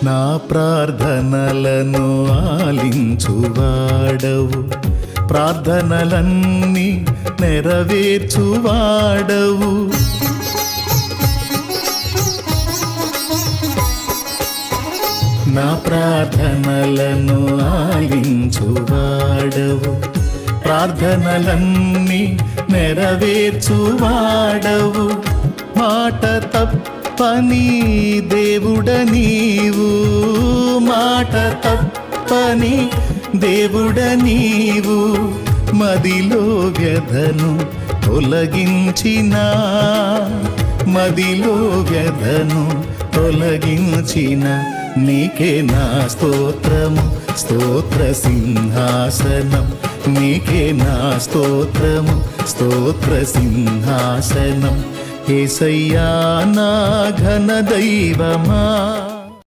నా ప్రార్థనలను ఆలించువాడవు, ప్రార్థనలన్నీ నెరవేర్చువాడవు. నా ప్రార్థనలను ఆలించువాడవు, ప్రార్థనలన్నీ నెరవేర్చువాడవు. మాట తప్పని దేవుడ నీవు, మాట తప్పని దేవుడ నీవు. మదిలో వ్యధను తొలగించిన, మదిలో వ్యధను తొలగించిన నీకే నా స్తోత్రము, స్తోత్ర సింహాసనం. నీకే నా స్తోత్రము, స్తోత్ర సింహాసనం. యేసయ్యా నా ఘన దైవమా.